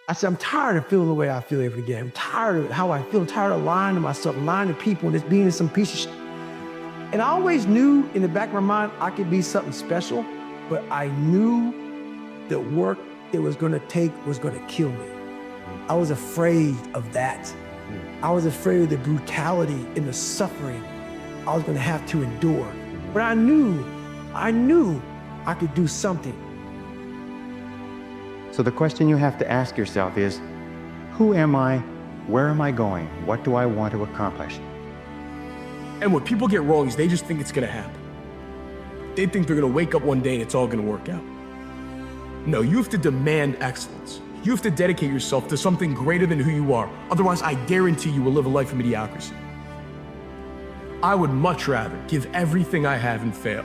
I said, I'm tired of feeling the way I feel every day. I'm tired of how I feel. I'm tired of lying to myself, lying to people, and just being some piece of shit. And I always knew in the back of my mind I could be something special, but I knew the work it was gonna take was gonna kill me. I was afraid of that. I was afraid of the brutality and the suffering I was gonna have to endure. But I knew I could do something. So the question you have to ask yourself is, who am I? Where am I going? What do I want to accomplish? And what people get wrong is they just think it's gonna happen. They think they're gonna wake up one day and it's all gonna work out. No, you have to demand excellence. You have to dedicate yourself to something greater than who you are. Otherwise, I guarantee you will live a life of mediocrity. I would much rather give everything I have and fail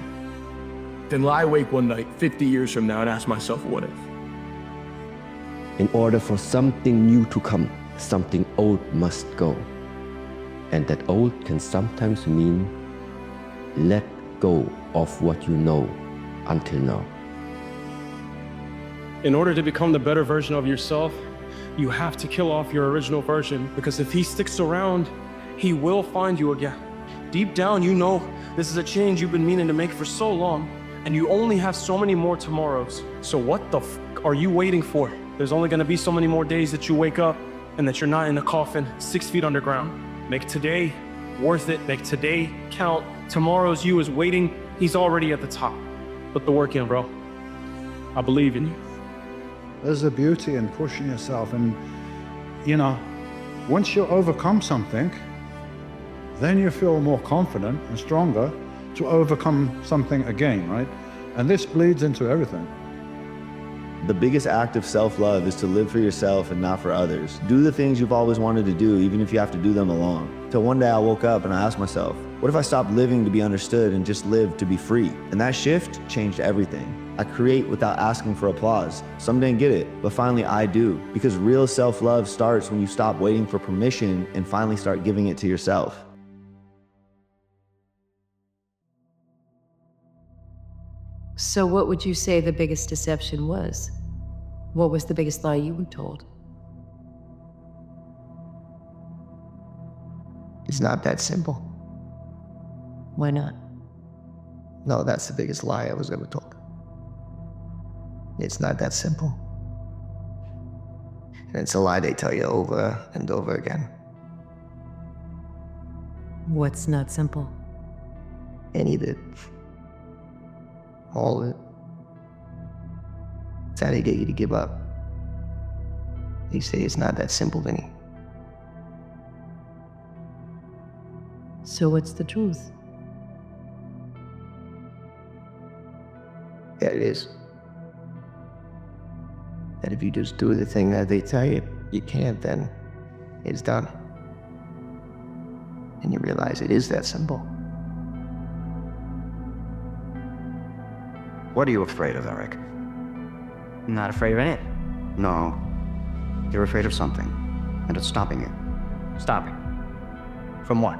than lie awake one night 50 years from now and ask myself, what if? In order for something new to come, something old must go. And that old can sometimes mean let go of what you know until now. In order to become the better version of yourself, you have to kill off your original version, because if he sticks around, he will find you again. Deep down, you know this is a change you've been meaning to make for so long, and you only have so many more tomorrows. So what the f are you waiting for? There's only gonna be so many more days that you wake up and that you're not in a coffin 6 feet underground. Make today worth it, make today count. Tomorrow's you is waiting, he's already at the top. Put the work in, bro. I believe in you. There's a beauty in pushing yourself, and you know, once you overcome something, then you feel more confident and stronger to overcome something again, right? And this bleeds into everything. The biggest act of self-love is to live for yourself and not for others. Do the things you've always wanted to do, even if you have to do them alone. Till one day I woke up and I asked myself, what if I stopped living to be understood and just lived to be free? And that shift changed everything. I create without asking for applause. Some didn't get it, but finally I do. Because real self-love starts when you stop waiting for permission and finally start giving it to yourself. So what would you say the biggest deception was? What was the biggest lie you were told? It's not that simple. Why not? No, that's the biggest lie I was ever told. It's not that simple. And it's a lie they tell you over and over again. What's not simple? Any of it. All of it. It's how they get you to give up. They say it's not that simple, Vinny. So what's the truth? That it is. That if you just do the thing that they tell you you can't, then it's done. And you realize it is that simple. What are you afraid of, Eric? I'm not afraid of anything. No, you're afraid of something, and it's stopping you. Stopping. From what?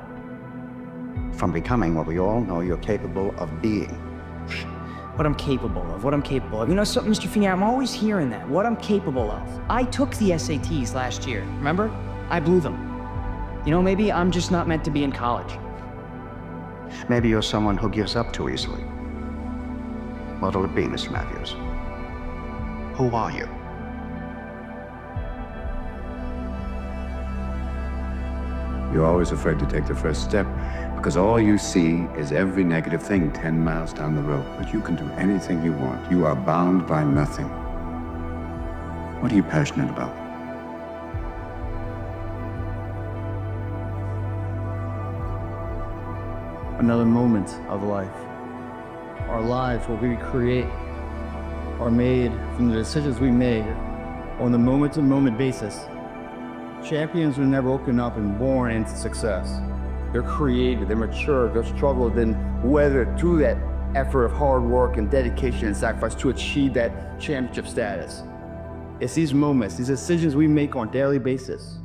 From becoming what we all know you're capable of being. What I'm capable of, what I'm capable of. You know something, Mr. Feeney, I'm always hearing that. What I'm capable of. I took the SATs last year, remember? I blew them. You know, maybe I'm just not meant to be in college. Maybe you're someone who gives up too easily. What'll it be, Mr. Matthews? Who are you? You're always afraid to take the first step because all you see is every negative thing 10 miles down the road. But you can do anything you want. You are bound by nothing. What are you passionate about? Another moment of life. Our lives, what we create, are made from the decisions we made on a moment-to-moment basis. Champions were never woken up and born into success. They're created, they're mature, they're struggled, and weathered through that effort of hard work and dedication and sacrifice to achieve that championship status. It's these moments, these decisions we make on a daily basis.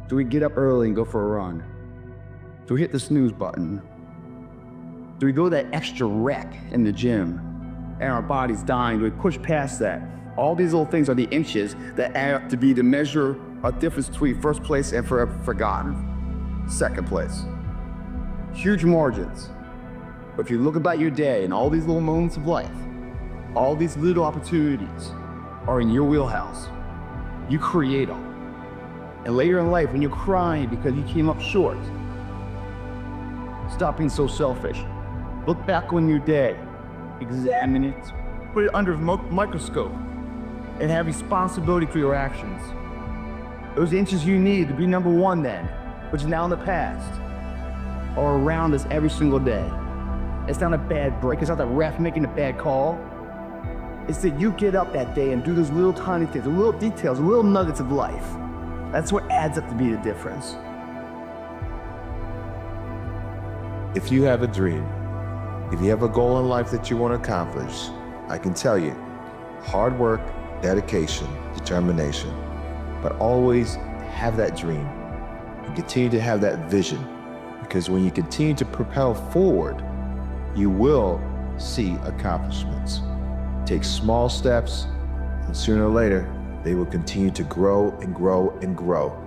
Do we get up early and go for a run? Do we hit the snooze button? Do we go that extra rec in the gym and our body's dying? Do we push past that? All these little things are the inches that add up to be the measure of difference between first place and forever forgotten, second place. Huge margins. But if you look about your day and all these little moments of life, all these little opportunities are in your wheelhouse. You create them. And later in life, when you're crying because you came up short, stop being so selfish. Look back on your day, examine it, put it under a microscope, and have responsibility for your actions. Those inches you need to be number one then, which is now in the past, are around us every single day. It's not a bad break, it's not the ref making a bad call. It's that you get up that day and do those little tiny things, the little details, the little nuggets of life. That's what adds up to be the difference. If you have a dream, if you have a goal in life that you want to accomplish, I can tell you, hard work, dedication, determination, but always have that dream and continue to have that vision, because when you continue to propel forward, you will see accomplishments. Take small steps, and sooner or later, they will continue to grow and grow and grow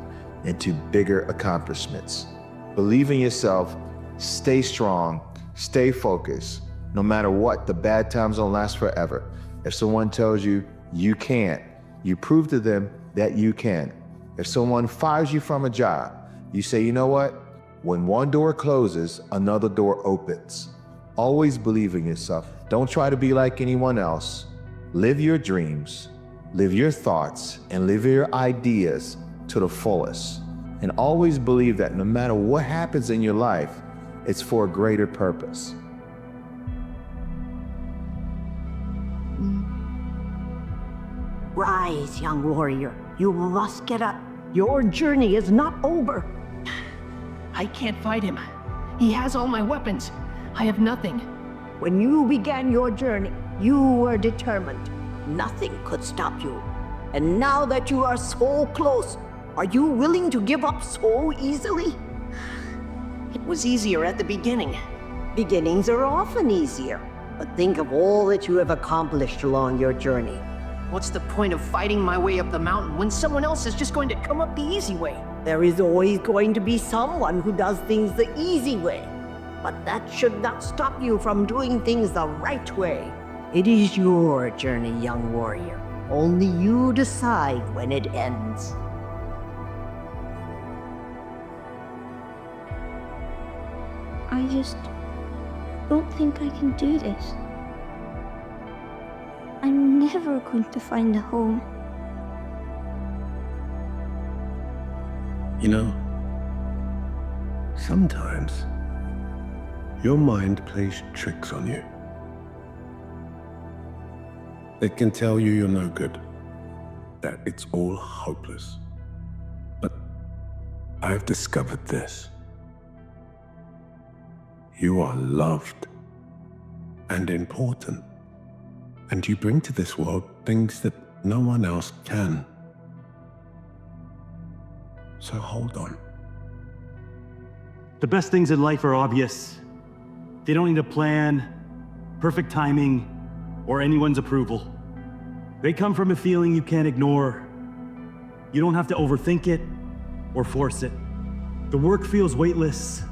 into bigger accomplishments. Believe in yourself, stay strong, stay focused. No matter what, the bad times don't last forever. If someone tells you you can't, you prove to them that you can. If someone fires you from a job, you say, you know what? When one door closes, another door opens. Always believe in yourself. Don't try to be like anyone else. Live your dreams, live your thoughts, and live your ideas to the fullest. And always believe that no matter what happens in your life, it's for a greater purpose. Rise, young warrior. You must get up. Your journey is not over. I can't fight him. He has all my weapons. I have nothing. When you began your journey, you were determined. Nothing could stop you. And now that you are so close, are you willing to give up so easily? It was easier at the beginning. Beginnings are often easier. But think of all that you have accomplished along your journey. What's the point of fighting my way up the mountain when someone else is just going to come up the easy way? There is always going to be someone who does things the easy way. But that should not stop you from doing things the right way. It is your journey, young warrior. Only you decide when it ends. I just don't think I can do this. I'm never going to find a home. You know, sometimes your mind plays tricks on you. It can tell you you're no good, that it's all hopeless. But I've discovered this. You are loved and important, and you bring to this world things that no one else can. So hold on. The best things in life are obvious. They don't need a plan, perfect timing, or anyone's approval. They come from a feeling you can't ignore. You don't have to overthink it or force it. The work feels weightless,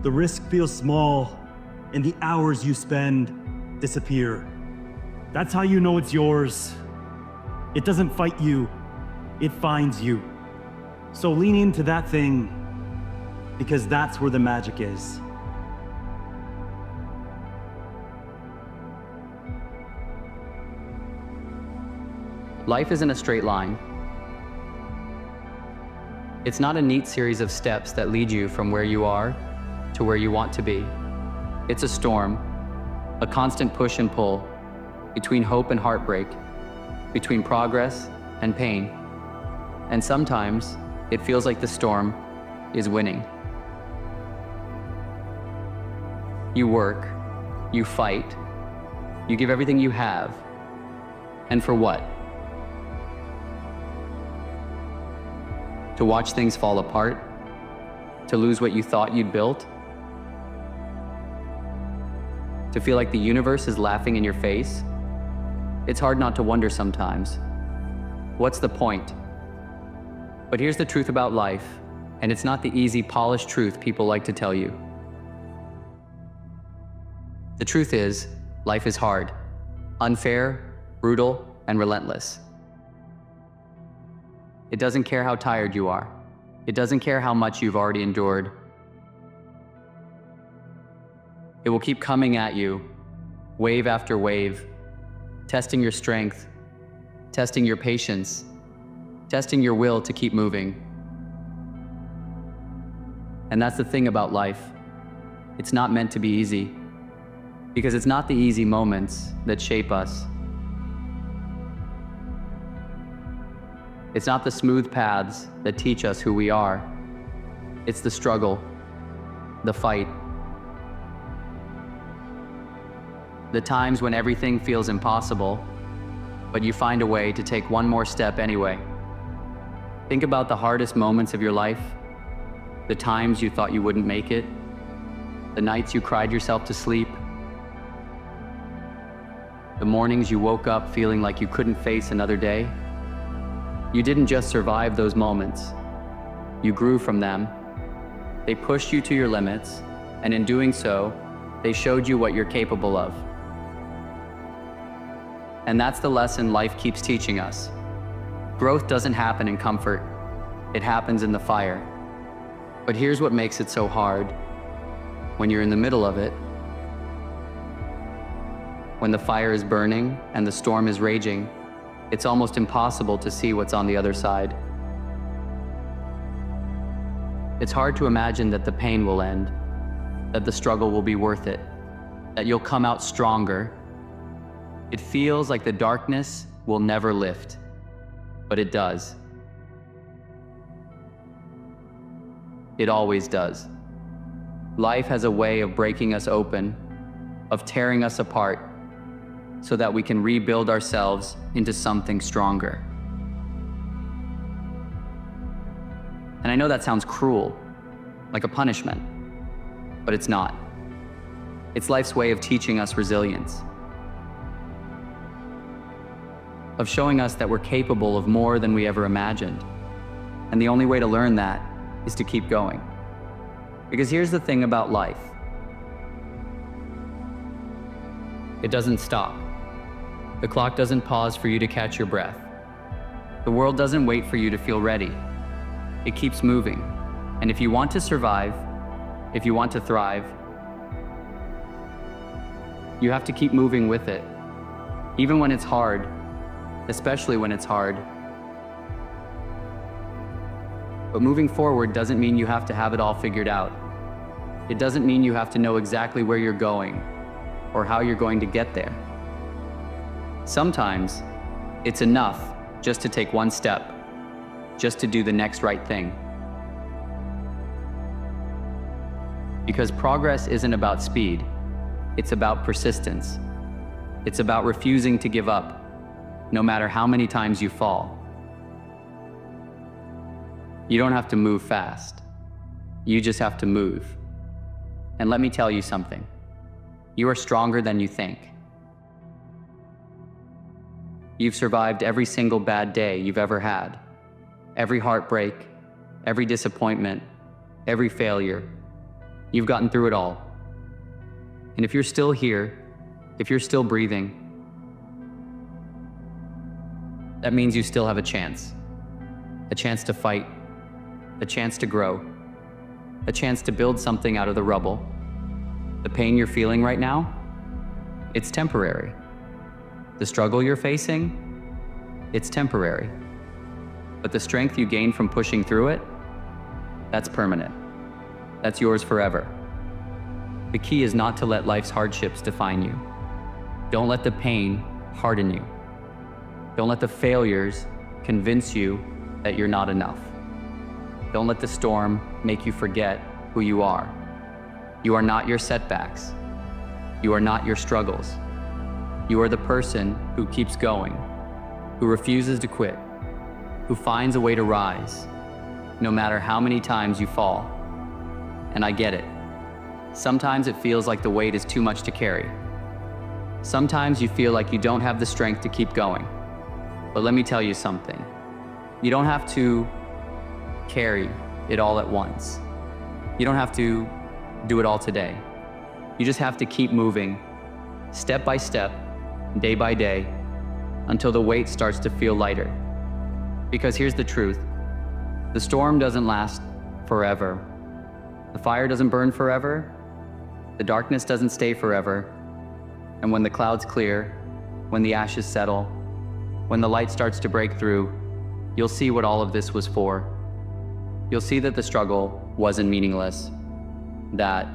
the risk feels small, and the hours you spend disappear. That's how you know it's yours. It doesn't fight you, it finds you. So lean into that thing, because that's where the magic is. Life isn't a straight line. It's not a neat series of steps that lead you from where you are to where you want to be. It's a storm, a constant push and pull between hope and heartbreak, between progress and pain. And sometimes it feels like the storm is winning. You work, you fight, you give everything you have. And for what? To watch things fall apart? To lose what you thought you'd built? To feel like the universe is laughing in your face? It's hard not to wonder sometimes, What's the point? But here's the truth about life, and it's not the easy, polished truth people like to tell you. The truth is, life is hard, unfair, brutal, and relentless. It doesn't care how tired you are. It doesn't care how much you've already endured. It will keep coming at you, wave after wave, testing your strength, testing your patience, testing your will to keep moving. And that's the thing about life. It's not meant to be easy, because it's not the easy moments that shape us. It's not the smooth paths that teach us who we are. It's the struggle, the fight, the times when everything feels impossible, but you find a way to take one more step anyway. Think about the hardest moments of your life, the times you thought you wouldn't make it, the nights you cried yourself to sleep, the mornings you woke up feeling like you couldn't face another day. You didn't just survive those moments. You grew from them. They pushed you to your limits, and in doing so, they showed you what you're capable of. And that's the lesson life keeps teaching us. Growth doesn't happen in comfort. It happens in the fire. But here's what makes it so hard. When you're in the middle of it, when the fire is burning and the storm is raging, it's almost impossible to see what's on the other side. It's hard to imagine that the pain will end, that the struggle will be worth it, that you'll come out stronger. It feels like the darkness will never lift, but it does. It always does. Life has a way of breaking us open, of tearing us apart, so that we can rebuild ourselves into something stronger. And I know that sounds cruel, like a punishment, but it's not. It's life's way of teaching us resilience, of showing us that we're capable of more than we ever imagined. And the only way to learn that is to keep going. Because here's the thing about life. It doesn't stop. The clock doesn't pause for you to catch your breath. The world doesn't wait for you to feel ready. It keeps moving. And if you want to survive, if you want to thrive, you have to keep moving with it. Even when it's hard, especially when it's hard. But moving forward doesn't mean you have to have it all figured out. It doesn't mean you have to know exactly where you're going or how you're going to get there. Sometimes it's enough just to take one step, just to do the next right thing. Because progress isn't about speed, it's about persistence. It's about refusing to give up, no matter how many times you fall. You don't have to move fast. You just have to move. And let me tell you something. You are stronger than you think. You've survived every single bad day you've ever had, every heartbreak, every disappointment, every failure. You've gotten through it all. And if you're still here, if you're still breathing, that means you still have a chance to fight, a chance to grow, a chance to build something out of the rubble. The pain you're feeling right now, it's temporary. The struggle you're facing, it's temporary. But the strength you gain from pushing through it, that's permanent. That's yours forever. The key is not to let life's hardships define you. Don't let the pain harden you. Don't let the failures convince you that you're not enough. Don't let the storm make you forget who you are. You are not your setbacks. You are not your struggles. You are the person who keeps going, who refuses to quit, who finds a way to rise, no matter how many times you fall. And I get it. Sometimes it feels like the weight is too much to carry. Sometimes you feel like you don't have the strength to keep going. But let me tell you something. You don't have to carry it all at once. You don't have to do it all today. You just have to keep moving, step by step, day by day, until the weight starts to feel lighter. Because here's the truth. The storm doesn't last forever. The fire doesn't burn forever. The darkness doesn't stay forever. And when the clouds clear, when the ashes settle, when the light starts to break through, you'll see what all of this was for. You'll see that the struggle wasn't meaningless, that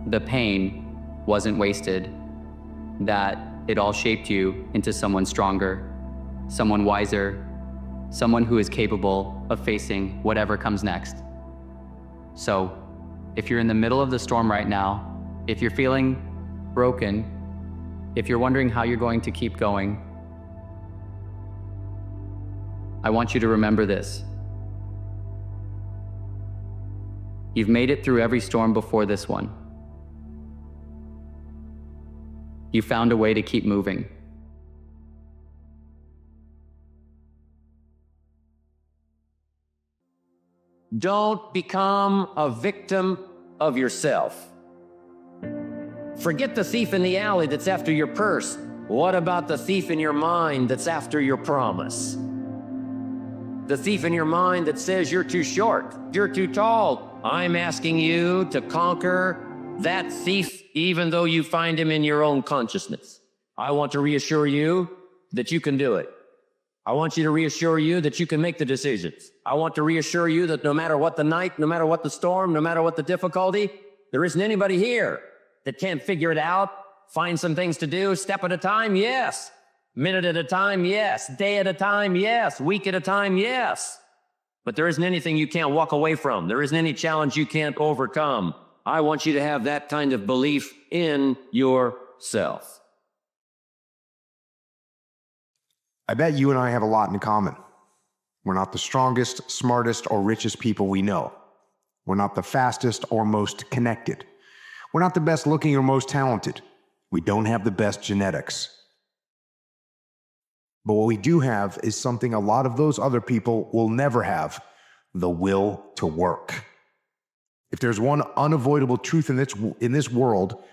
the pain wasn't wasted, that it all shaped you into someone stronger, someone wiser, someone who is capable of facing whatever comes next. So, if you're in the middle of the storm right now, if you're feeling broken, if you're wondering how you're going to keep going, I want you to remember this. You've made it through every storm before this one. You found a way to keep moving. Don't become a victim of yourself. Forget the thief in the alley that's after your purse. What about the thief in your mind that's after your promise? The thief in your mind that says you're too short, you're too tall. I'm asking you to conquer that thief even though you find him in your own consciousness. I want to reassure you that you can do it. I want you to reassure you that you can make the decisions. I want to reassure you that no matter what the night, no matter what the storm, no matter what the difficulty, there isn't anybody here that can't figure it out, find some things to do, step at a time, yes. Minute at a time, yes. Day at a time, yes. Week at a time, yes. But there isn't anything you can't walk away from. There isn't any challenge you can't overcome. I want you to have that kind of belief in yourself. I bet you and I have a lot in common. We're not the strongest, smartest, or richest people we know. We're not the fastest or most connected. We're not the best looking or most talented. We don't have the best genetics. But what we do have is something a lot of those other people will never have: the will to work. If there's one unavoidable truth in this world,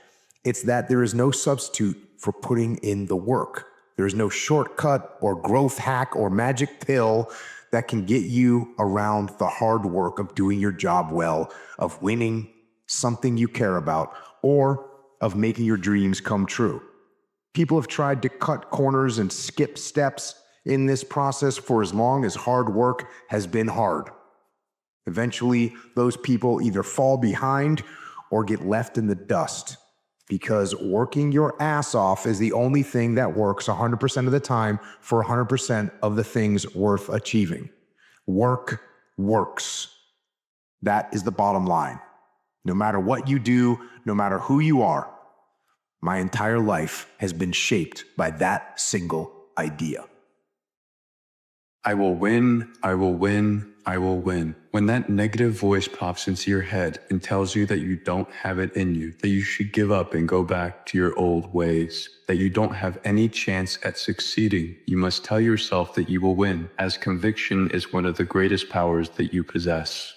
it's that there is no substitute for putting in the work. There is no shortcut or growth hack or magic pill that can get you around the hard work of doing your job well, of winning something you care about, or of making your dreams come true. People have tried to cut corners and skip steps in this process for as long as hard work has been hard. Eventually, those people either fall behind or get left in the dust, because working your ass off is the only thing that works 100% of the time for 100% of the things worth achieving. Work works. That is the bottom line. No matter what you do, no matter who you are, my entire life has been shaped by that single idea. I will win, I will win, I will win. When that negative voice pops into your head and tells you that you don't have it in you, that you should give up and go back to your old ways, that you don't have any chance at succeeding, you must tell yourself that you will win, as conviction is one of the greatest powers that you possess.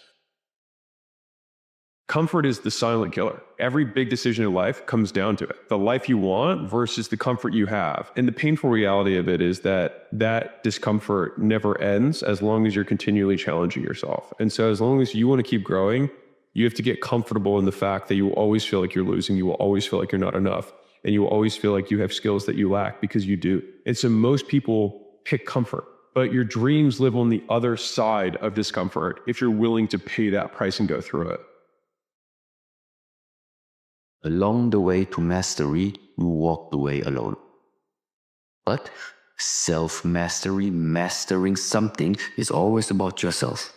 Comfort is the silent killer. Every big decision in life comes down to it. The life you want versus the comfort you have. And the painful reality of it is that that discomfort never ends as long as you're continually challenging yourself. And so as long as you want to keep growing, you have to get comfortable in the fact that you will always feel like you're losing. You will always feel like you're not enough. And you will always feel like you have skills that you lack, because you do. And so most people pick comfort, but your dreams live on the other side of discomfort if you're willing to pay that price and go through it. Along the way to mastery, you walk the way alone. But self-mastery, mastering something, is always about yourself.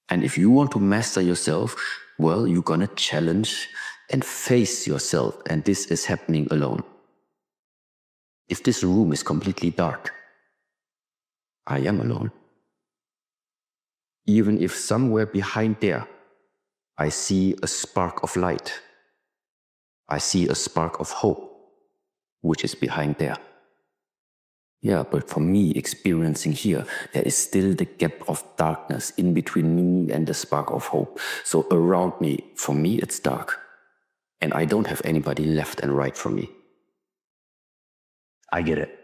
And if you want to master yourself, well, you're gonna challenge and face yourself, and this is happening alone. If this room is completely dark, I am alone. Even if somewhere behind there, I see a spark of light. I see a spark of hope, which is behind there. Yeah, but for me, experiencing here, there is still the gap of darkness in between me and the spark of hope. So around me, for me, it's dark. And I don't have anybody left and right from me. I get it.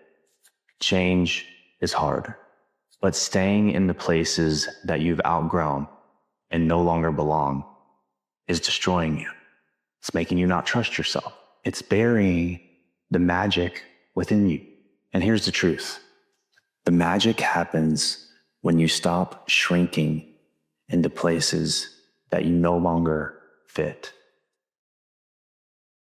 Change is hard. But staying in the places that you've outgrown and no longer belong is destroying you. It's making you not trust yourself. It's burying the magic within you. And here's the truth. The magic happens when you stop shrinking into places that you no longer fit.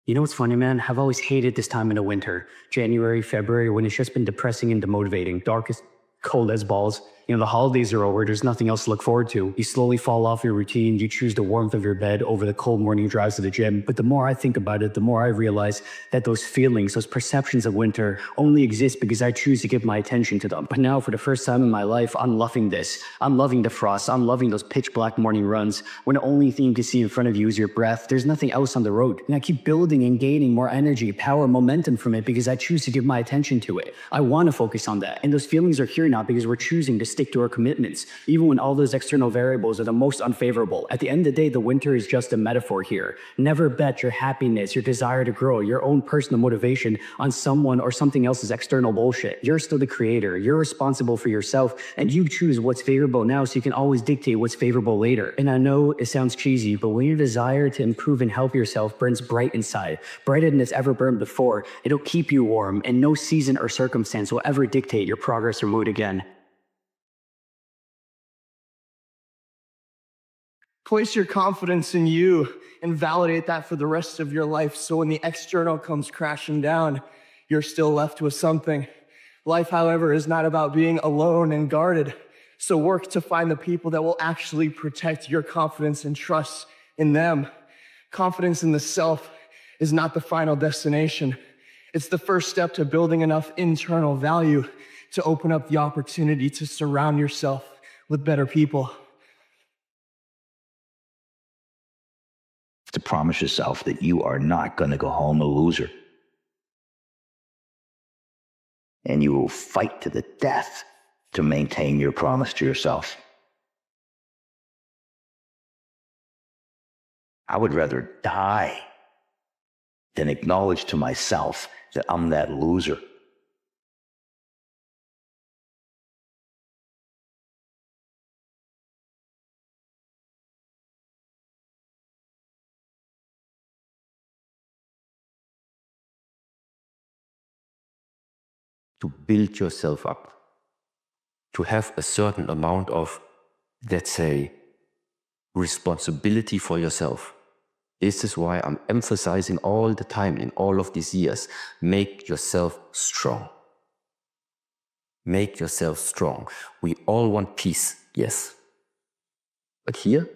You know what's funny, man? I've always hated this time in the winter. January, February, when it's just been depressing and demotivating. Dark as cold as balls. You know, the holidays are over. There's nothing else to look forward to. You slowly fall off your routine. You choose the warmth of your bed over the cold morning drives to the gym. But the more I think about it, the more I realize that those feelings, those perceptions of winter only exist because I choose to give my attention to them. But now, for the first time in my life, I'm loving this. I'm loving the frost. I'm loving those pitch black morning runs when the only thing you can see in front of you is your breath. There's nothing else on the road. And I keep building and gaining more energy, power, momentum from it because I choose to give my attention to it. I want to focus on that. And those feelings are here now because we're choosing to stick to our commitments, even when all those external variables are the most unfavorable. At the end of the day, the winter is just a metaphor here. Never bet your happiness, your desire to grow, your own personal motivation on someone or something else's external bullshit. You're still the creator. You're responsible for yourself, and you choose what's favorable now so you can always dictate what's favorable later. And I know it sounds cheesy, but when your desire to improve and help yourself burns bright inside, brighter than it's ever burned before, it'll keep you warm, and no season or circumstance will ever dictate your progress or mood again. Place your confidence in you and validate that for the rest of your life. So when the external comes crashing down, you're still left with something. Life, however, is not about being alone and guarded. So work to find the people that will actually protect your confidence and trust in them. Confidence in the self is not the final destination. It's the first step to building enough internal value to open up the opportunity to surround yourself with better people. To promise yourself that you are not going to go home a loser. And you will fight to the death to maintain your promise to yourself. I would rather die than acknowledge to myself that I'm that loser. To build yourself up, to have a certain amount of, let's say, responsibility for yourself. This is why I'm emphasizing all the time in all of these years, make yourself strong. Make yourself strong. We all want peace, yes. But here,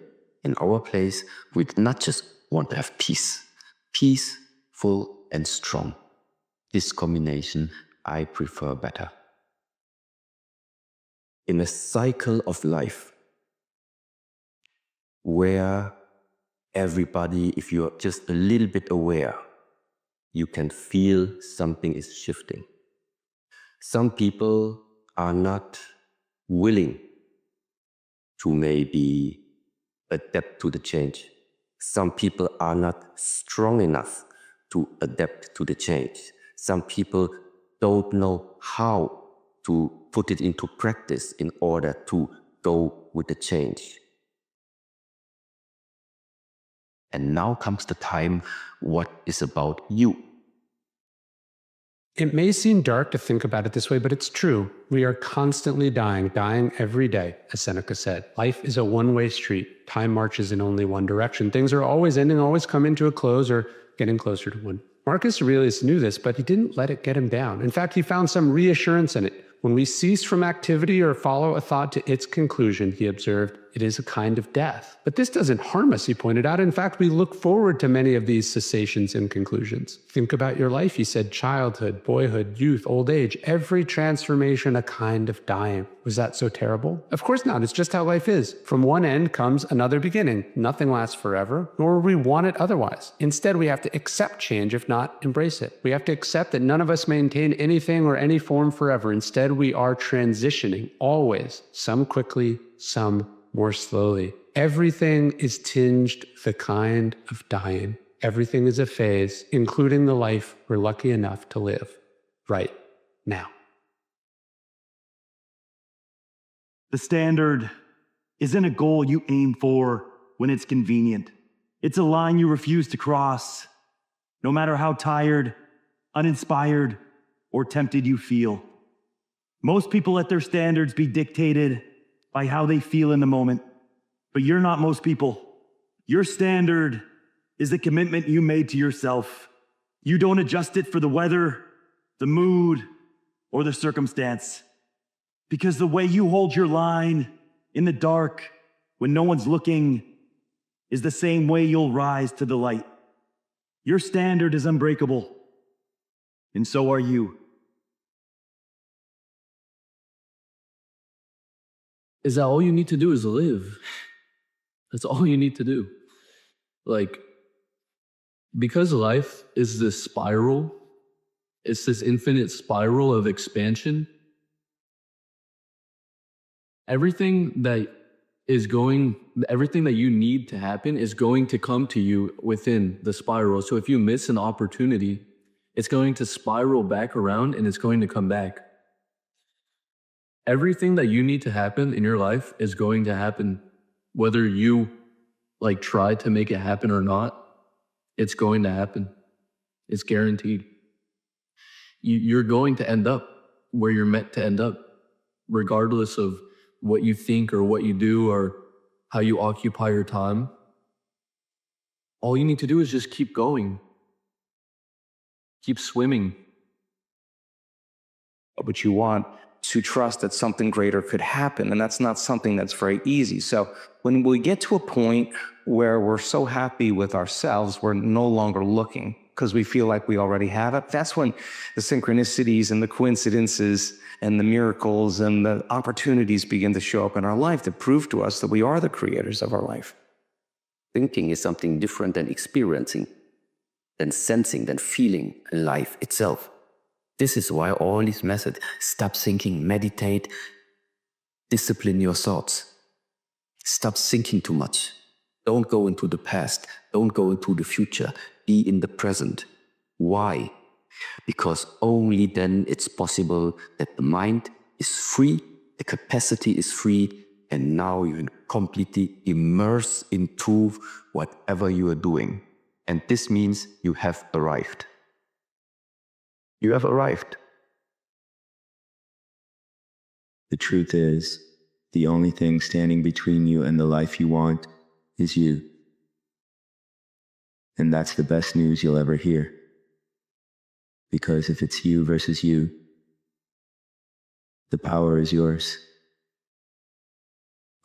in our place, we not just want to have peace. Peaceful and strong. This combination I prefer better. In a cycle of life where everybody, if you're just a little bit aware, you can feel something is shifting. Some people are not willing to maybe adapt to the change. Some people are not strong enough to adapt to the change. Some people don't know how to put it into practice in order to go with the change. And now comes the time, what is about you? It may seem dark to think about it this way, but it's true. We are constantly dying every day, as Seneca said. Life is a one-way street. Time marches in only one direction. Things are always ending, always coming to a close or getting closer to one. Marcus Aurelius knew this, but he didn't let it get him down. In fact, he found some reassurance in it. When we cease from activity or follow a thought to its conclusion, he observed, it is a kind of death. But this doesn't harm us, he pointed out. In fact, we look forward to many of these cessations and conclusions. Think about your life, he said, childhood, boyhood, youth, old age, every transformation a kind of dying. Was that so terrible? Of course not. It's just how life is. From one end comes another beginning. Nothing lasts forever, nor will we want it otherwise. Instead, we have to accept change, if not embrace it. We have to accept that none of us maintain anything or any form forever. Instead, we are transitioning, always, some quickly, some more slowly. Everything is tinged the kind of dying. Everything is a phase, including the life we're lucky enough to live right now. The standard isn't a goal you aim for when it's convenient. It's a line you refuse to cross, no matter how tired, uninspired, or tempted you feel. Most people let their standards be dictated by how they feel in the moment, but you're not most people. Your standard is the commitment you made to yourself. You don't adjust it for the weather, the mood, or the circumstance, because the way you hold your line in the dark when no one's looking is the same way you'll rise to the light. Your standard is unbreakable, and so are you. Is that all you need to do is live? That's all you need to do. Like, because life is this spiral, it's this infinite spiral of expansion. Everything that you need to happen is going to come to you within the spiral. So if you miss an opportunity, it's going to spiral back around and it's going to come back. Everything that you need to happen in your life is going to happen. Whether you try to make it happen or not, it's going to happen. It's guaranteed. You're going to end up where you're meant to end up, regardless of what you think or what you do or how you occupy your time. All you need to do is just keep going. Keep swimming. But you want to trust that something greater could happen, and that's not something that's very easy. So when we get to a point where we're so happy with ourselves, we're no longer looking because we feel like we already have it. That's when the synchronicities and the coincidences and the miracles and the opportunities begin to show up in our life to prove to us that we are the creators of our life. Thinking is something different than experiencing, than sensing, than feeling life itself. This is why all these methods, stop thinking, meditate, discipline your thoughts. Stop thinking too much. Don't go into the past. Don't go into the future. Be in the present. Why? Because only then it's possible that the mind is free, the capacity is free, and now you can completely immerse into whatever you are doing. And this means you have arrived. You have arrived. The truth is, the only thing standing between you and the life you want is you. And that's the best news you'll ever hear. Because if it's you versus you, the power is yours.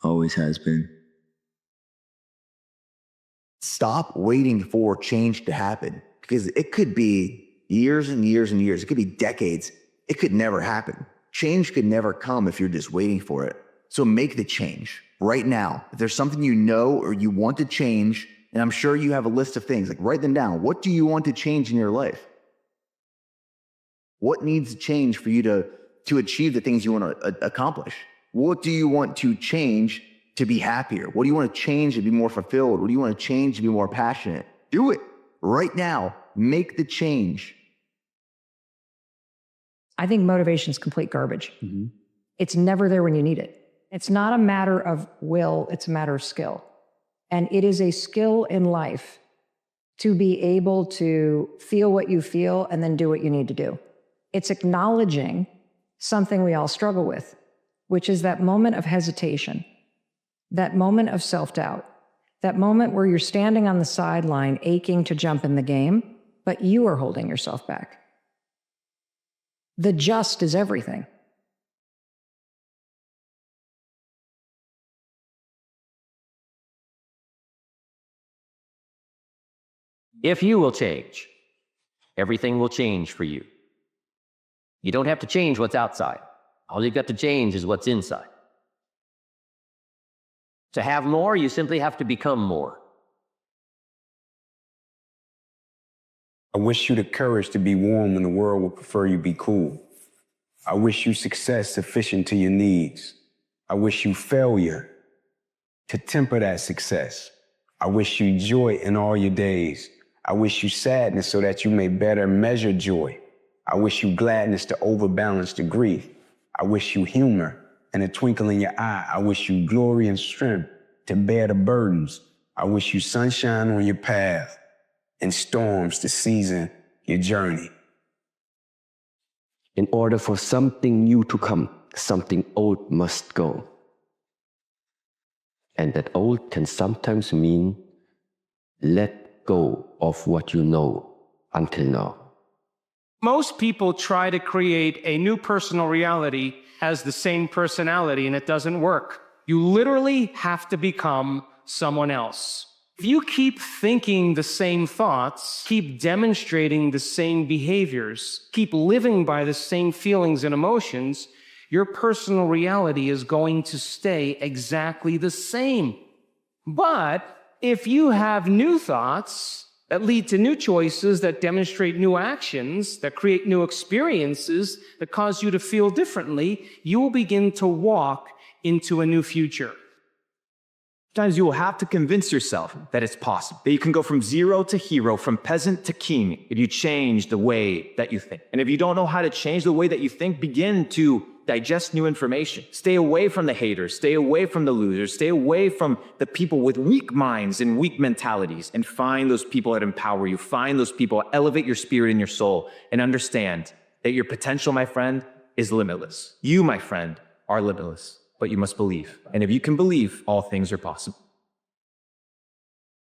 Always has been. Stop waiting for change to happen, because it could be years and years and years. It could be decades. It could never happen. Change could never come if you're just waiting for it. So make the change right now. If there's something you know or you want to change, and I'm sure you have a list of things, write them down. What do you want to change in your life? What needs to change for you to achieve the things you want to accomplish? What do you want to change to be happier? What do you want to change to be more fulfilled? What do you want to change to be more passionate? Do it right now. Make the change. I think motivation is complete garbage. It's never there when you need it. It's not a matter of will, it's a matter of skill. And it is a skill in life to be able to feel what you feel and then do what you need to do. It's acknowledging something we all struggle with, which is that moment of hesitation, that moment of self-doubt, that moment where you're standing on the sideline aching to jump in the game, but you are holding yourself back. The just is everything. If you will change, everything will change for you. You don't have to change what's outside. All you've got to change is what's inside. To have more, you simply have to become more. I wish you the courage to be warm when the world would prefer you be cool. I wish you success sufficient to your needs. I wish you failure to temper that success. I wish you joy in all your days. I wish you sadness so that you may better measure joy. I wish you gladness to overbalance the grief. I wish you humor and a twinkle in your eye. I wish you glory and strength to bear the burdens. I wish you sunshine on your path and storms to season your journey. In order for something new to come, something old must go. And that old can sometimes mean let go of what you know until now. Most people try to create a new personal reality as the same personality, and it doesn't work. You literally have to become someone else. If you keep thinking the same thoughts, keep demonstrating the same behaviors, keep living by the same feelings and emotions, your personal reality is going to stay exactly the same. But if you have new thoughts that lead to new choices, that demonstrate new actions, that create new experiences, that cause you to feel differently, you will begin to walk into a new future. Sometimes you will have to convince yourself that it's possible, that you can go from zero to hero, from peasant to king, if you change the way that you think. And if you don't know how to change the way that you think, begin to digest new information. Stay away from the haters, stay away from the losers, stay away from the people with weak minds and weak mentalities, and find those people that empower you. Find those people, elevate your spirit and your soul, and understand that your potential, my friend, is limitless. You, my friend, are limitless, but you must believe. And if you can believe, all things are possible.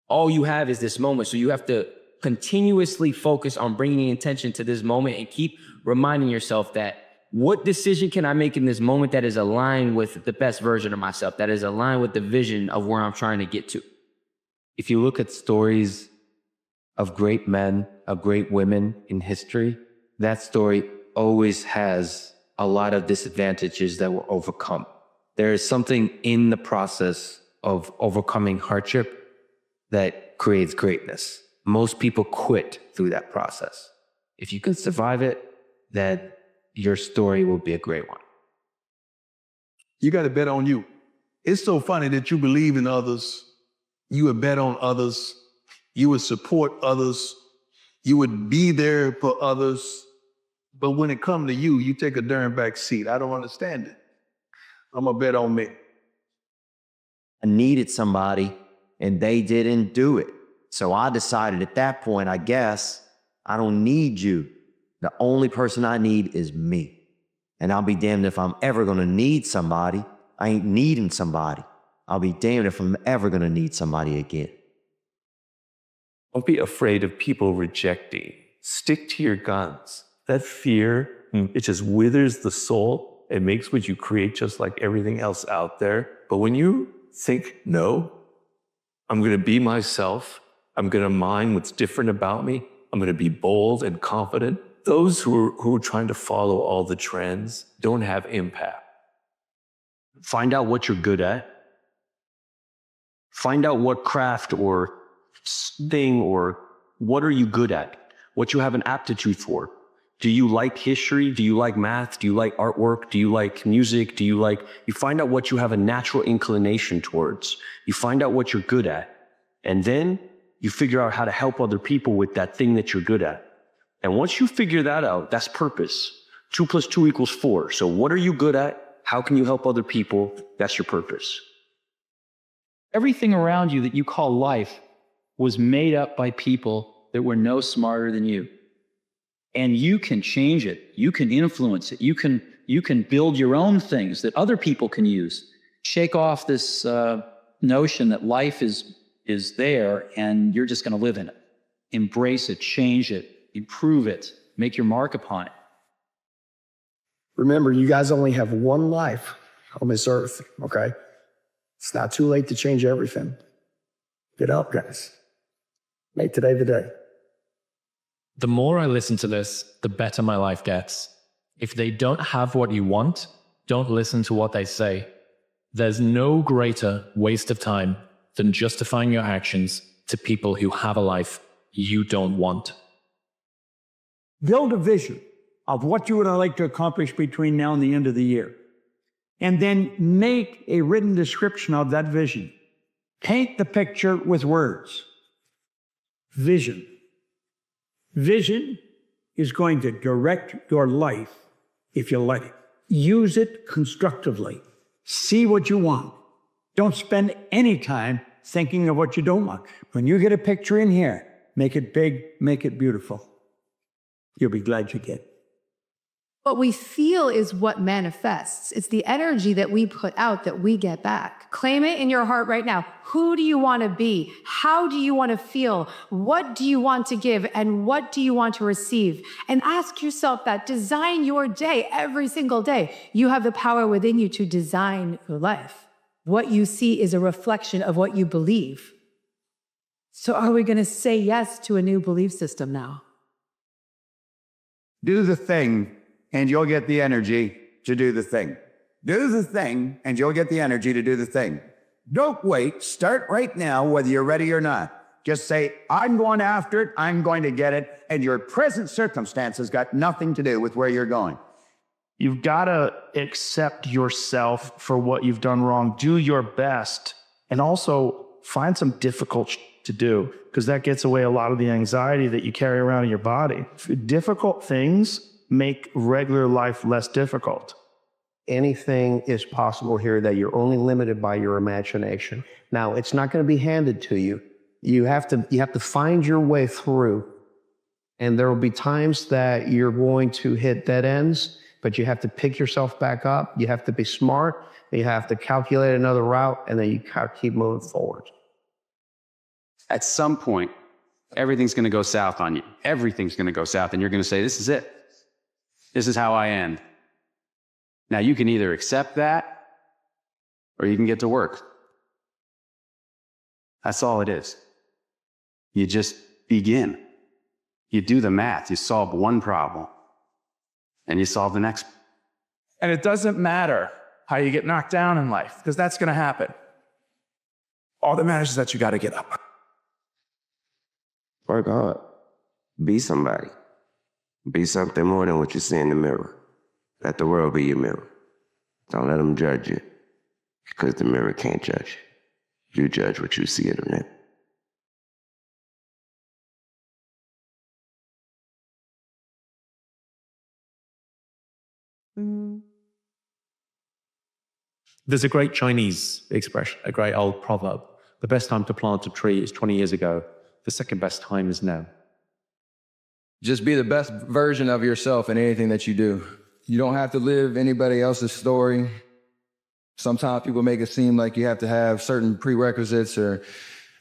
All you have is this moment, so you have to continuously focus on bringing attention to this moment and keep reminding yourself that what decision can I make in this moment that is aligned with the best version of myself, that is aligned with the vision of where I'm trying to get to? If you look at stories of great men, of great women in history, that story always has a lot of disadvantages that were overcome. There is something in the process of overcoming hardship that creates greatness. Most people quit through that process. If you can survive it, then your story will be a great one. You got to bet on you. It's so funny that you believe in others. You would bet on others. You would support others. You would be there for others. But when it comes to you, you take a darn back seat. I don't understand it. I'm going to bet on me. I needed somebody, and they didn't do it. So I decided at that point, I guess, I don't need you. The only person I need is me. And I'll be damned if I'm ever going to need somebody. I ain't needing somebody. I'll be damned if I'm ever going to need somebody again. Don't be afraid of people rejecting. Stick to your guns. That fear, it just withers the soul. It makes what you create just like everything else out there. But when you think, no, I'm going to be myself. I'm going to mind what's different about me. I'm going to be bold and confident. Those who are trying to follow all the trends don't have impact. Find out what you're good at. Find out what craft or thing or what are you good at? What you have an aptitude for. Do you like history? Do you like math? Do you like artwork? Do you like music? You find out what you have a natural inclination towards. You find out what you're good at. And then you figure out how to help other people with that thing that you're good at. And once you figure that out, that's purpose. 2 + 2 = 4. So what are you good at? How can you help other people? That's your purpose. Everything around you that you call life was made up by people that were no smarter than you. And you can change it. You can influence it. You can build your own things that other people can use. Shake off this notion that life is there and you're just going to live in it. Embrace it, change it, improve it, make your mark upon it. Remember, you guys only have one life on this earth, okay? It's not too late to change everything. Get up, guys. Make today the day. The more I listen to this, the better my life gets. If they don't have what you want, don't listen to what they say. There's no greater waste of time than justifying your actions to people who have a life you don't want. Build a vision of what you would like to accomplish between now and the end of the year. And then make a written description of that vision. Paint the picture with words. Vision. Vision is going to direct your life if you let it. Use it constructively. See what you want. Don't spend any time thinking of what you don't want. When you get a picture in here, make it big, make it beautiful. You'll be glad you did. What we feel is what manifests. It's the energy that we put out that we get back. Claim it in your heart right now. Who do you want to be? How do you want to feel? What do you want to give? And what do you want to receive? And ask yourself that. Design your day every single day. You have the power within you to design your life. What you see is a reflection of what you believe. So are we going to say yes to a new belief system now? Do the thing, and you'll get the energy to do the thing. Do the thing, and you'll get the energy to do the thing. Don't wait. Start right now, whether you're ready or not. Just say, I'm going after it, I'm going to get it, and your present circumstances got nothing to do with where you're going. You've got to accept yourself for what you've done wrong. Do your best, and also find some difficult to do, because that gets away a lot of the anxiety that you carry around in your body. Difficult things make regular life less difficult. Anything is possible here that you're only limited by your imagination. Now, it's not going to be handed to you. You have to find your way through. And there will be times that you're going to hit dead ends, but you have to pick yourself back up. You have to be smart. You have to calculate another route, and then you keep moving forward. At some point, everything's going to go south on you. Everything's going to go south, and you're going to say, this is it. This is how I end. Now, you can either accept that, or you can get to work. That's all it is. You just begin. You do the math. You solve one problem, and you solve the next. And it doesn't matter how you get knocked down in life, because that's going to happen. All that matters is that you got to get up. Work hard. Be somebody. Be something more than what you see in the mirror. Let the world be your mirror. Don't let them judge you, because the mirror can't judge you. You judge what you see in the mirror. There's a great Chinese expression, a great old proverb. The best time to plant a tree is 20 years ago. The second best time is now. Just be the best version of yourself in anything that you do. You don't have to live anybody else's story. Sometimes people make it seem like you have to have certain prerequisites or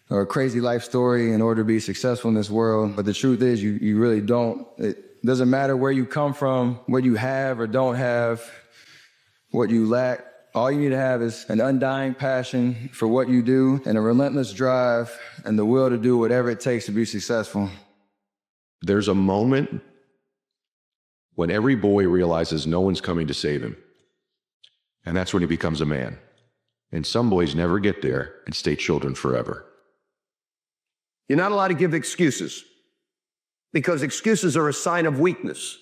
a crazy life story in order to be successful in this world. But the truth is, you really don't. It doesn't matter where you come from, what you have or don't have, what you lack. All you need to have is an undying passion for what you do and a relentless drive and the will to do whatever it takes to be successful. There's a moment when every boy realizes no one's coming to save him. And that's when he becomes a man. And some boys never get there and stay children forever. You're not allowed to give excuses, because excuses are a sign of weakness.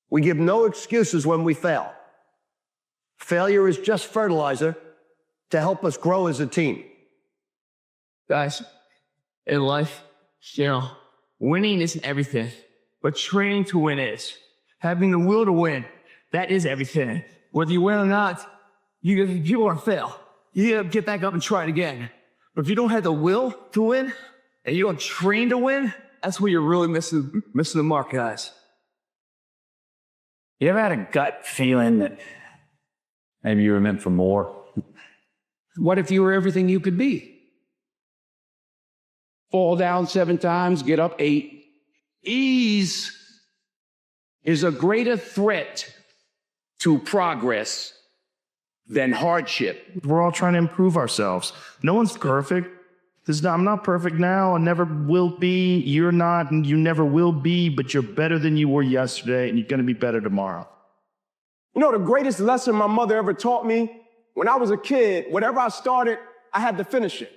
We give no excuses when we fail. Failure is just fertilizer to help us grow as a team. Guys, in life, winning isn't everything, but training to win is. Having the will to win, that is everything. Whether you win or not, you're going to fail. You gotta get back up and try it again. But if you don't have the will to win, and you don't train to win, that's where you're really missing the mark, guys. You ever had a gut feeling that maybe you were meant for more? What if you were everything you could be? Fall down 7 times, get up 8. Ease is a greater threat to progress than hardship. We're all trying to improve ourselves. No one's perfect. I'm not perfect now. I never will be. You're not, and you never will be, but you're better than you were yesterday, and you're going to be better tomorrow. You know, the greatest lesson my mother ever taught me, when I was a kid, whatever I started, I had to finish it.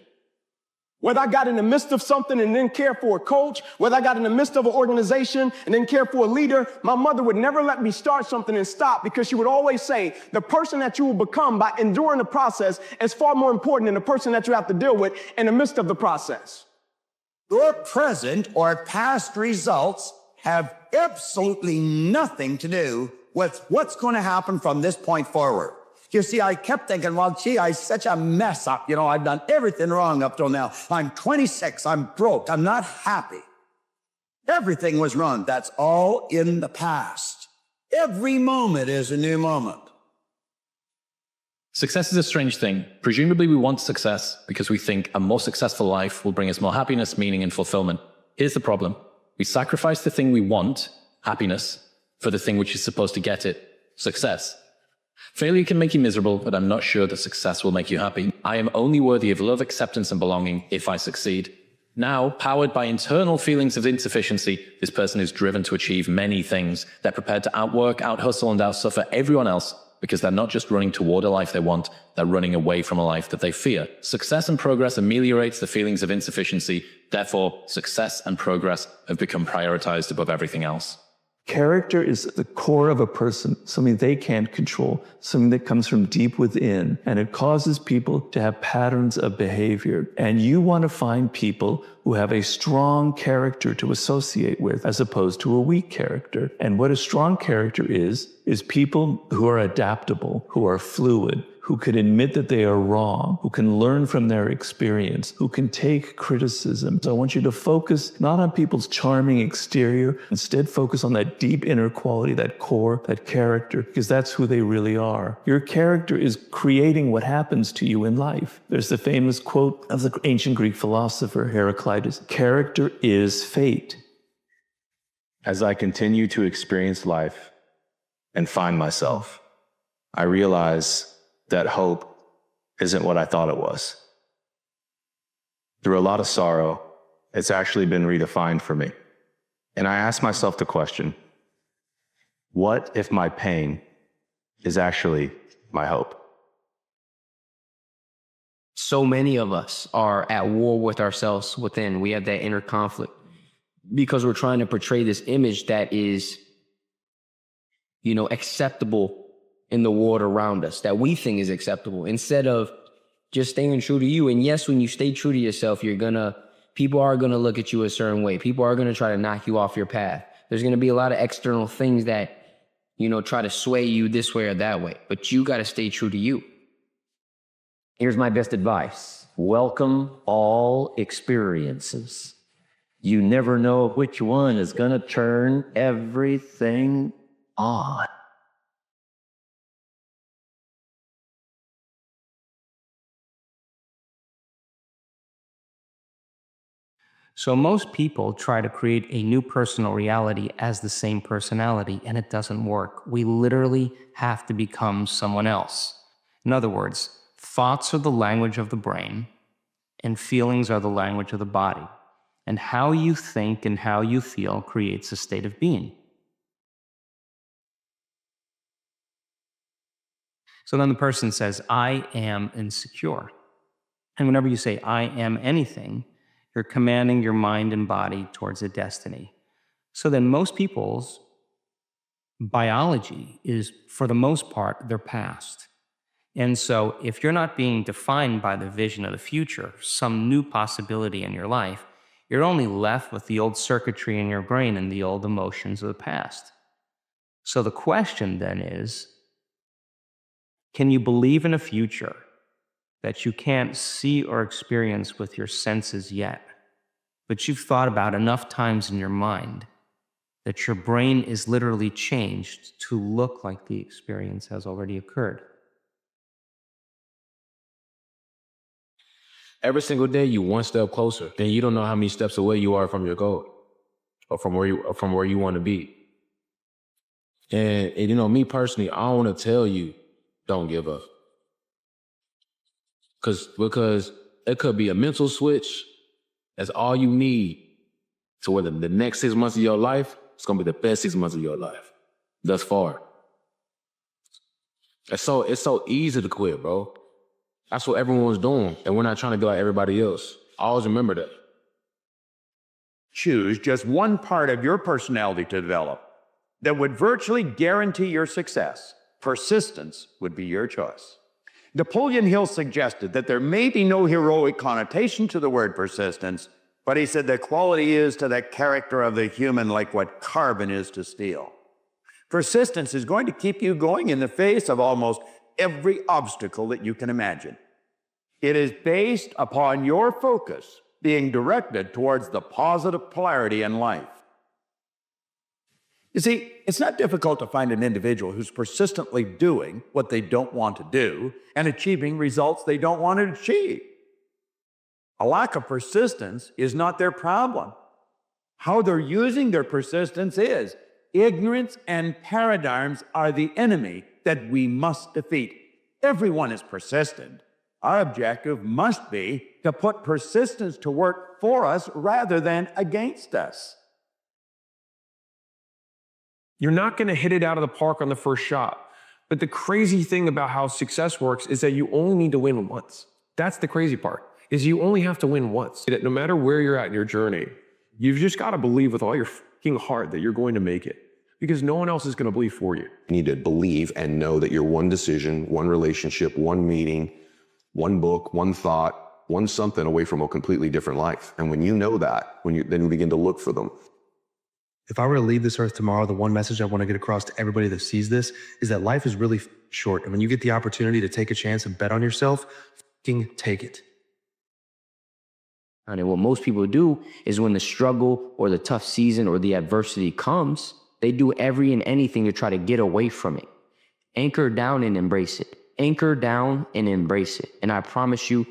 Whether I got in the midst of something and didn't care for a coach, whether I got in the midst of an organization and didn't care for a leader, my mother would never let me start something and stop, because she would always say, the person that you will become by enduring the process is far more important than the person that you have to deal with in the midst of the process. Your present or past results have absolutely nothing to do with what's going to happen from this point forward. You see, I kept thinking, well, gee, I'm such a mess up. You know, I've done everything wrong up till now. I'm 26. I'm broke. I'm not happy. Everything was wrong. That's all in the past. Every moment is a new moment. Success is a strange thing. Presumably we want success because we think a more successful life will bring us more happiness, meaning, and fulfillment. Here's the problem. We sacrifice the thing we want, happiness, for the thing which is supposed to get it, success. Failure can make you miserable, but I'm not sure that success will make you happy. I am only worthy of love, acceptance, and belonging if I succeed. Now, powered by internal feelings of insufficiency, this person is driven to achieve many things. They're prepared to outwork, outhustle, and outsuffer everyone else because they're not just running toward a life they want, they're running away from a life that they fear. Success and progress ameliorates the feelings of insufficiency. Therefore, success and progress have become prioritized above everything else. Character is at the core of a person, something they can't control, something that comes from deep within, and it causes people to have patterns of behavior. And you want to find people who have a strong character to associate with, as opposed to a weak character. And what a strong character is people who are adaptable, who are fluid, who can admit that they are wrong, who can learn from their experience, who can take criticism. So I want you to focus not on people's charming exterior, instead focus on that deep inner quality, that core, that character, because that's who they really are. Your character is creating what happens to you in life. There's the famous quote of the ancient Greek philosopher Heraclitus, "Character is fate." As I continue to experience life and find myself, I realize that hope isn't what I thought it was. Through a lot of sorrow, it's actually been redefined for me. And I ask myself the question, what if my pain is actually my hope? So many of us are at war with ourselves within. We have that inner conflict because we're trying to portray this image that is, acceptable in the world around us, that we think is acceptable, instead of just staying true to you. And yes, when you stay true to yourself, people are gonna look at you a certain way. People are gonna try to knock you off your path. There's gonna be a lot of external things that, try to sway you this way or that way, but you gotta stay true to you. Here's my best advice. Welcome all experiences. You never know which one is gonna turn everything on. So most people try to create a new personal reality as the same personality, and it doesn't work. We literally have to become someone else. In other words, thoughts are the language of the brain, and feelings are the language of the body. And how you think and how you feel creates a state of being. So then the person says, I am insecure. And whenever you say, I am anything, you're commanding your mind and body towards a destiny. So then most people's biology is, for the most part, their past. And so if you're not being defined by the vision of the future, some new possibility in your life, you're only left with the old circuitry in your brain and the old emotions of the past. So the question then is, can you believe in a future that you can't see or experience with your senses yet, but you've thought about enough times in your mind that your brain is literally changed to look like the experience has already occurred? Every single day, you one step closer. Then you don't know how many steps away you are from your goal, or from where you want to be. And me personally, I don't want to tell you, don't give up. Because It could be a mental switch. That's all you need to whether the next 6 months of your life, it's going to be the best 6 months of your life thus far. It's so easy to quit, bro. That's what everyone's doing. And we're not trying to be like everybody else. Always remember that. Choose just one part of your personality to develop that would virtually guarantee your success. Persistence would be your choice. Napoleon Hill suggested that there may be no heroic connotation to the word persistence, but he said the quality is to the character of the human like what carbon is to steel. Persistence is going to keep you going in the face of almost every obstacle that you can imagine. It is based upon your focus being directed towards the positive polarity in life. You see, it's not difficult to find an individual who's persistently doing what they don't want to do and achieving results they don't want to achieve. A lack of persistence is not their problem. How they're using their persistence is. Ignorance and paradigms are the enemy that we must defeat. Everyone is persistent. Our objective must be to put persistence to work for us rather than against us. You're not going to hit it out of the park on the first shot. But the crazy thing about how success works is that you only need to win once. That's the crazy part, is you only have to win once. That no matter where you're at in your journey, you've just got to believe with all your fucking heart that you're going to make it. Because no one else is going to believe for you. You need to believe and know that you're one decision, one relationship, one meeting, one book, one thought, one something away from a completely different life. And when you know that, then you begin to look for them. If I were to leave this earth tomorrow, the one message I want to get across to everybody that sees this is that life is really short. And when you get the opportunity to take a chance and bet on yourself, fucking take it. And what most people do is when the struggle or the tough season or the adversity comes, they do every and anything to try to get away from it. Anchor down and embrace it. Anchor down and embrace it. And I promise you,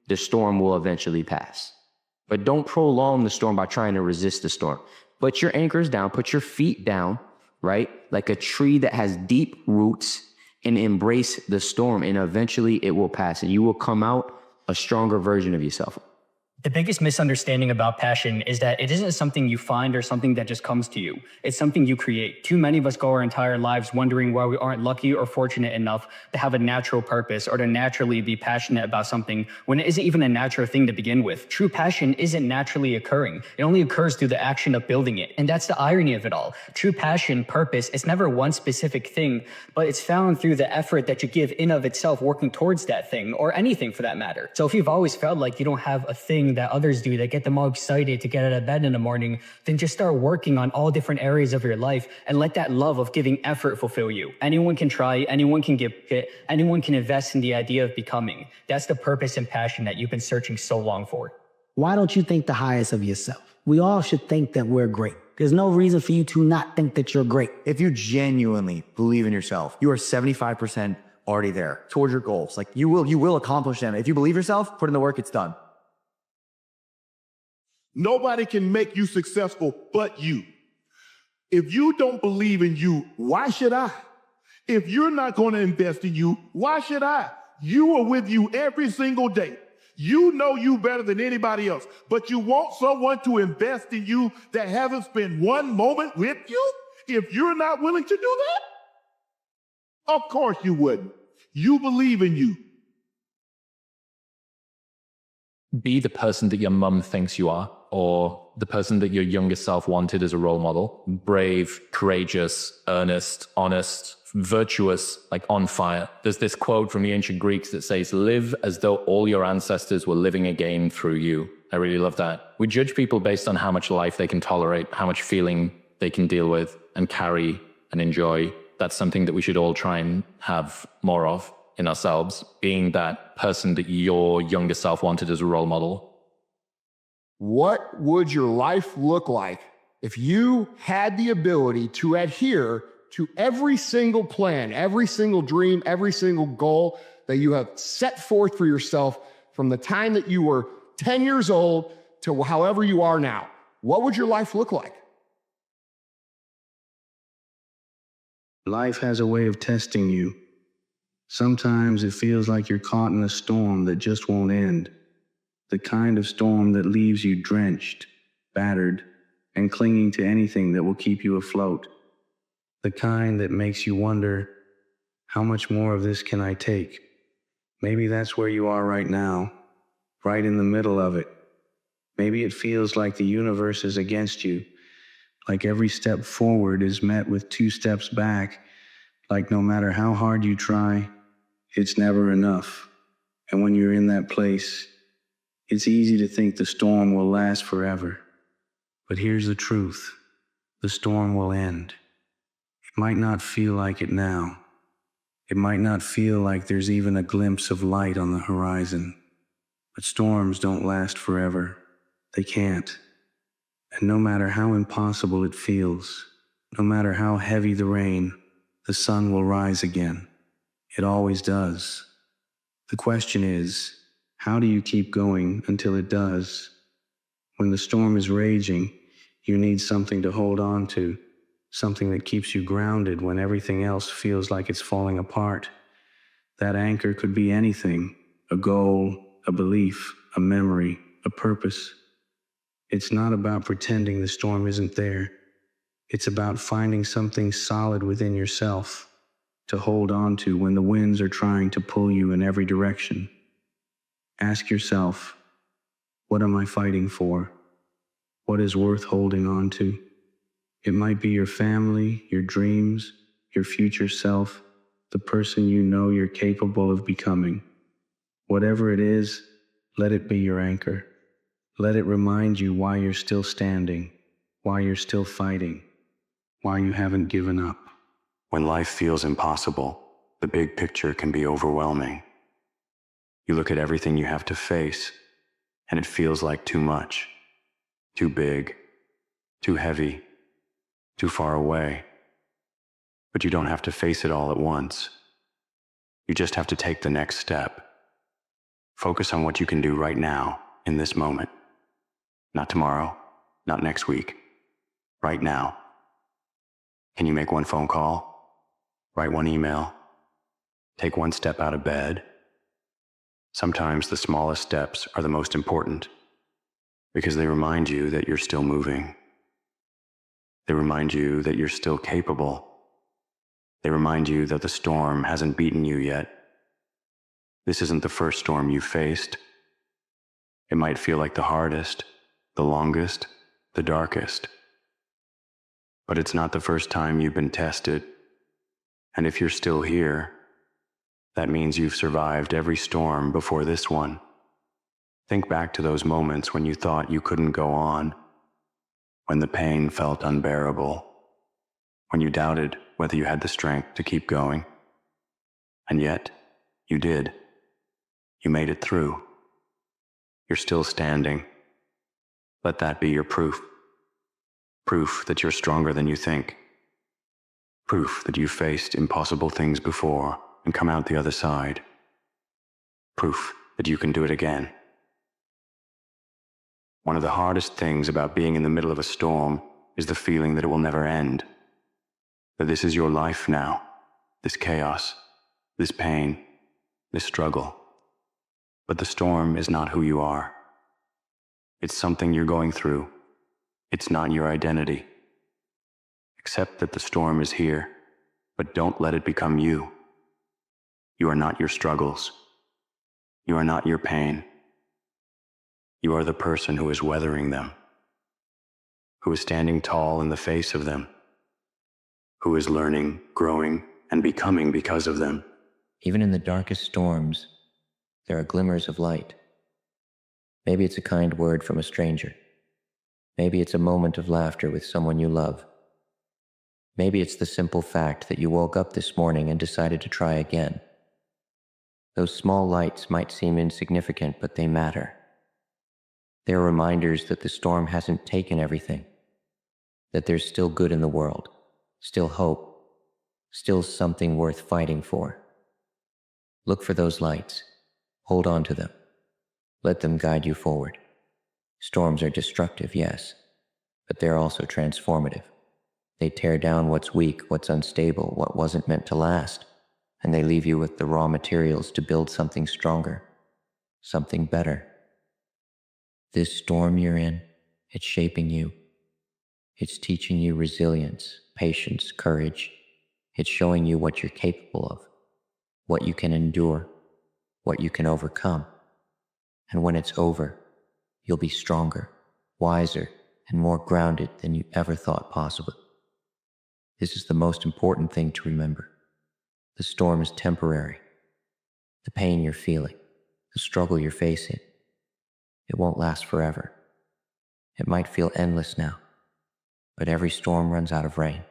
the storm will eventually pass. But don't prolong the storm by trying to resist the storm. Put your anchors down, put your feet down, right? Like a tree that has deep roots, and embrace the storm. And eventually it will pass and you will come out a stronger version of yourself. The biggest misunderstanding about passion is that it isn't something you find or something that just comes to you. It's something you create. Too many of us go our entire lives wondering why we aren't lucky or fortunate enough to have a natural purpose or to naturally be passionate about something when it isn't even a natural thing to begin with. True passion isn't naturally occurring. It only occurs through the action of building it. And that's the irony of it all. True passion, purpose, it's never one specific thing, but it's found through the effort that you give in of itself working towards that thing or anything for that matter. So if you've always felt like you don't have a thing that others do that get them all excited to get out of bed in the morning, then just start working on all different areas of your life and let that love of giving effort fulfill you. Anyone can try, anyone can give it, anyone can invest in the idea of becoming. That's the purpose and passion that you've been searching so long for. Why don't you think the highest of yourself? We all should think that we're great. There's no reason for you to not think that you're great. If you genuinely believe in yourself, you are 75% already there towards your goals. Like you will accomplish them. If you believe yourself, put in the work, it's done. Nobody can make you successful but you. If you don't believe in you, why should I? If you're not going to invest in you, why should I? You are with you every single day. You know you better than anybody else, but you want someone to invest in you that hasn't spent one moment with you? If you're not willing to do that? Of course you wouldn't. You believe in you. Be the person that your mum thinks you are, or the person that your younger self wanted as a role model. Brave, courageous, earnest, honest, virtuous, like on fire. There's this quote from the ancient Greeks that says, live as though all your ancestors were living again through you. I really love that. We judge people based on how much life they can tolerate, how much feeling they can deal with and carry and enjoy. That's something that we should all try and have more of in ourselves, being that person that your younger self wanted as a role model. What would your life look like if you had the ability to adhere to every single plan, every single dream, every single goal that you have set forth for yourself from the time that you were 10 years old to however you are now? What would your life look like? Life has a way of testing you. Sometimes it feels like you're caught in a storm that just won't end. The kind of storm that leaves you drenched, battered, and clinging to anything that will keep you afloat. The kind that makes you wonder, how much more of this can I take? Maybe that's where you are right now, right in the middle of it. Maybe it feels like the universe is against you, like every step forward is met with 2 steps back, like no matter how hard you try, it's never enough. And when you're in that place, it's easy to think the storm will last forever. But here's the truth. The storm will end. It might not feel like it now. It might not feel like there's even a glimpse of light on the horizon. But storms don't last forever. They can't. And no matter how impossible it feels, no matter how heavy the rain, the sun will rise again. It always does. The question is, how do you keep going until it does? When the storm is raging, you need something to hold on to, something that keeps you grounded when everything else feels like it's falling apart. That anchor could be anything, a goal, a belief, a memory, a purpose. It's not about pretending the storm isn't there. It's about finding something solid within yourself to hold on to when the winds are trying to pull you in every direction. Ask yourself, what am I fighting for? What is worth holding on to? It might be your family, your dreams, your future self, the person you know you're capable of becoming. Whatever it is, let it be your anchor. Let it remind you why you're still standing, why you're still fighting, why you haven't given up. When life feels impossible, the big picture can be overwhelming. You look at everything you have to face, and it feels like too much, too big, too heavy, too far away. But you don't have to face it all at once. You just have to take the next step. Focus on what you can do right now, in this moment. Not tomorrow, not next week. Right now. Can you make one phone call? Write one email? Take one step out of bed? Sometimes the smallest steps are the most important because they remind you that you're still moving. They remind you that you're still capable. They remind you that the storm hasn't beaten you yet. This isn't the first storm you faced. It might feel like the hardest, the longest, the darkest. But it's not the first time you've been tested. And if you're still here, that means you've survived every storm before this one. Think back to those moments when you thought you couldn't go on, when the pain felt unbearable, when you doubted whether you had the strength to keep going. And yet, you did. You made it through. You're still standing. Let that be your proof. Proof that you're stronger than you think. Proof that you've faced impossible things before and come out the other side. Proof that you can do it again. One of the hardest things about being in the middle of a storm is the feeling that it will never end. That this is your life now, this chaos, this pain, this struggle. But the storm is not who you are. It's something you're going through. It's not your identity. Accept that the storm is here, but don't let it become you. You are not your struggles. You are not your pain. You are the person who is weathering them, who is standing tall in the face of them, who is learning, growing, and becoming because of them. Even in the darkest storms, there are glimmers of light. Maybe it's a kind word from a stranger. Maybe it's a moment of laughter with someone you love. Maybe it's the simple fact that you woke up this morning and decided to try again. Those small lights might seem insignificant, but they matter. They're reminders that the storm hasn't taken everything, that there's still good in the world, still hope, still something worth fighting for. Look for those lights. Hold on to them. Let them guide you forward. Storms are destructive, yes, but they're also transformative. They tear down what's weak, what's unstable, what wasn't meant to last, and they leave you with the raw materials to build something stronger, something better. This storm you're in, it's shaping you. It's teaching you resilience, patience, courage. It's showing you what you're capable of, what you can endure, what you can overcome. And when it's over, you'll be stronger, wiser, and more grounded than you ever thought possible. This is the most important thing to remember. The storm is temporary. The pain you're feeling, the struggle you're facing, it won't last forever. It might feel endless now, but every storm runs out of rain.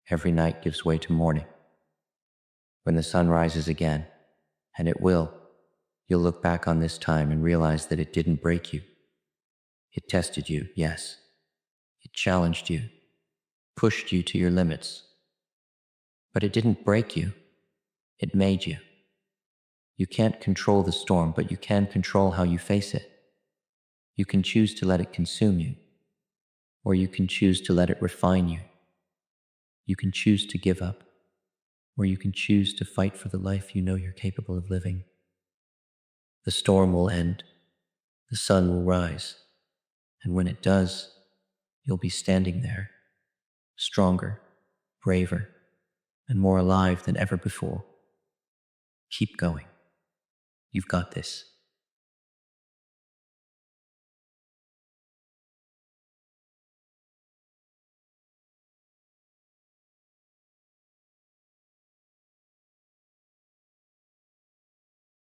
Every night gives way to morning. When the sun rises again, and it will, you'll look back on this time and realize that it didn't break you. It tested you, yes. It challenged you, pushed you to your limits. But it didn't break you. It made you. You can't control the storm, but you can control how you face it. You can choose to let it consume you, or you can choose to let it refine you. You can choose to give up, or you can choose to fight for the life you know you're capable of living. The storm will end, the sun will rise, and when it does, you'll be standing there, stronger, braver, and more alive than ever before. Keep going. You've got this.